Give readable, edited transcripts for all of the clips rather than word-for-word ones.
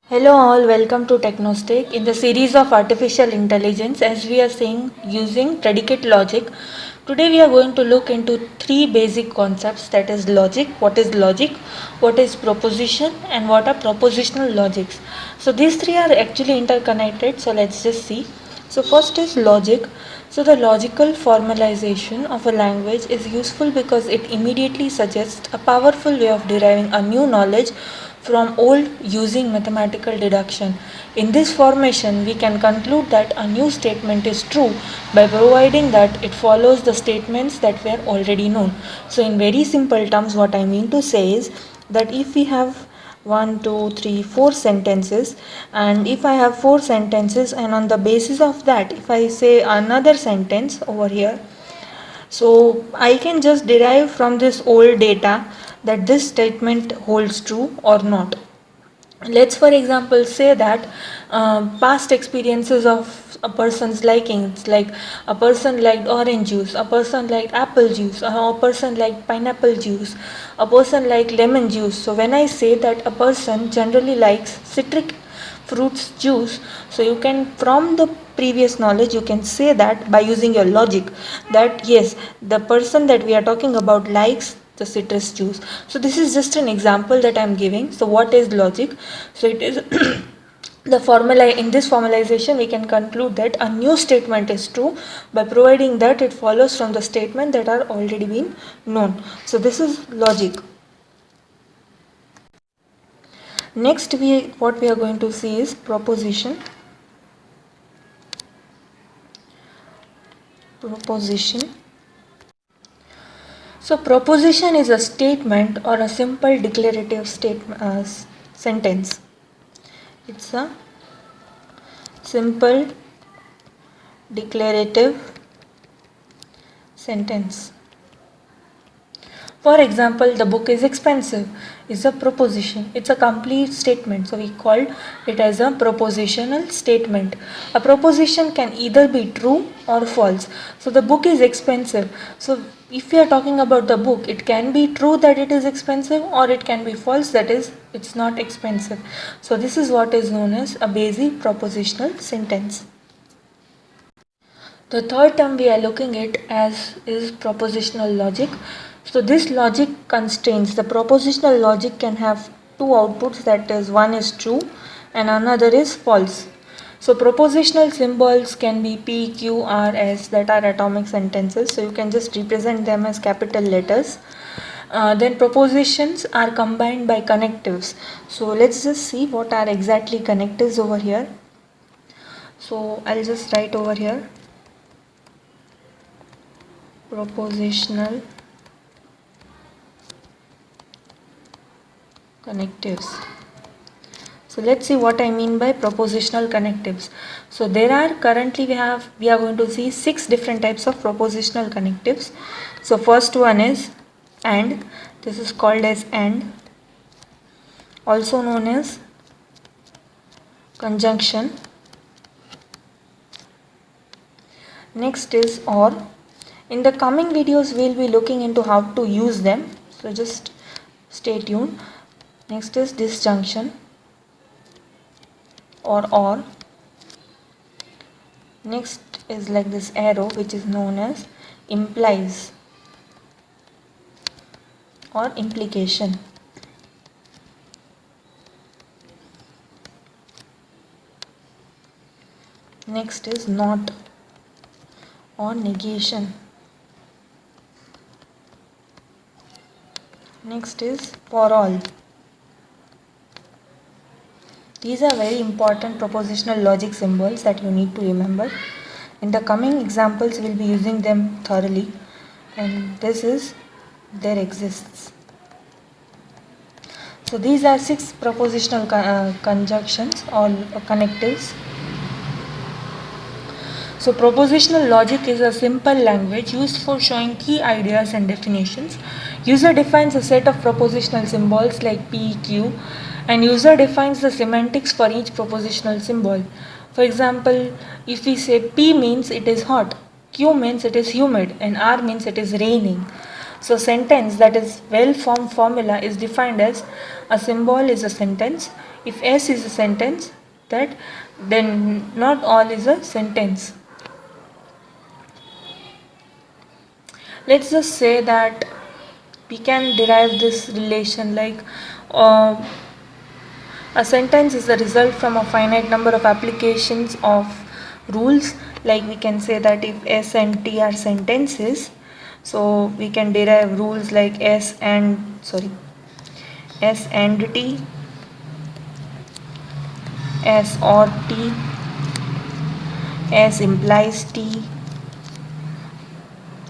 Hello all, welcome to Technostic. In the series of artificial intelligence, as we are saying using predicate logic, today we are going to look into three basic concepts, that is logic, what is proposition, and what are propositional logics. So these three are actually interconnected, so let's just see. So first is logic. So the logical formalization of a language is useful because it immediately suggests a powerful way of deriving a new knowledge from old using mathematical deduction. In this formation, we can conclude that a new statement is true by providing that it follows the statements that were already known. So, in very simple terms, what I mean to say is that if we have 4 sentences, and if I have 4 sentences, and on the basis of that, if I say another sentence over here, so I can just derive from this old data that this statement holds true or not. Let's for example say that past experiences of a person's likings, like a person liked orange juice, a person liked apple juice, a person liked pineapple juice, a person liked lemon juice. So when I say that a person generally likes citric fruits juice, so you can, from the previous knowledge, you can say that by using your logic that yes, the person that we are talking about likes the citrus juice. So this is just an example that I am giving. So what is logic? So it is the formula. In this formalization we can conclude that a new statement is true by providing that it follows from the statement that are already been known. So this is logic. Next, what we are going to see is proposition. So proposition is a statement or a simple declarative sentence. It's a simple declarative sentence. For example, the book is expensive is a proposition. It's a complete statement. So we call it as a propositional statement. A proposition can either be true or false. So the book is expensive. So if we are talking about the book, it can be true that it is expensive, or it can be false, that is it's not expensive. So this is what is known as a basic propositional sentence. The third term we are looking at as is propositional logic. So this logic constrains, the propositional logic can have two outputs, that is one is true and another is false. So propositional symbols can be P, Q, R, S, that are atomic sentences. So you can just represent them as capital letters. Then propositions are combined by connectives. So let's just see what are exactly connectives over here. So I'll just write over here propositional connectives. So let's see what I mean by propositional connectives. So there are currently we are going to see 6 different types of propositional connectives. So first one is AND. This is called as AND, also known as conjunction. Next is OR. In the coming videos we'll be looking into how to use them, so just stay tuned. Next is disjunction or. Next is like this arrow, which is known as implies or implication. Next is not or negation. Next is for all. These are very important propositional logic symbols that you need to remember. In the coming examples, we will be using them thoroughly, and this is there exists. So these are 6 propositional conjunctions or connectives. So propositional logic is a simple language used for showing key ideas and definitions. User defines a set of propositional symbols like P, Q, and user defines the semantics for each propositional symbol. For example, if we say P means it is hot, Q means it is humid, and R means it is raining. So sentence, that is well-formed formula, is defined as a symbol is a sentence, If S is a sentence, that then not all is a sentence. Let's just say that we can derive this relation like a sentence is the result from a finite number of applications of rules. Like we can say that if S and T are sentences, so we can derive rules like S and T, S or T, S implies T,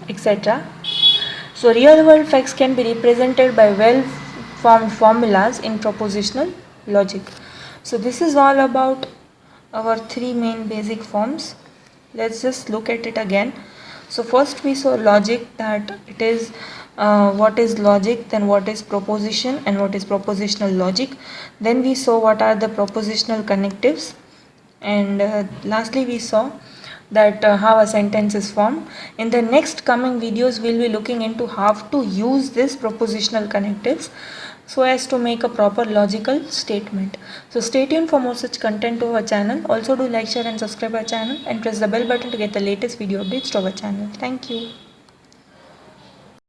etc. So real world facts can be represented by well formed formulas in propositional logic. So this is all about our three main basic forms. Let's just look at it again. So first we saw logic, that it is what is logic, then what is proposition and what is propositional logic. Then we saw what are the propositional connectives, and lastly we saw that how a sentence is formed. In the next coming videos we'll be looking into how to use this propositional connectives so as to make a proper logical statement. So stay tuned for more such content to our channel. Also do like, share and subscribe our channel and press the bell button to get the latest video updates to our channel. Thank you.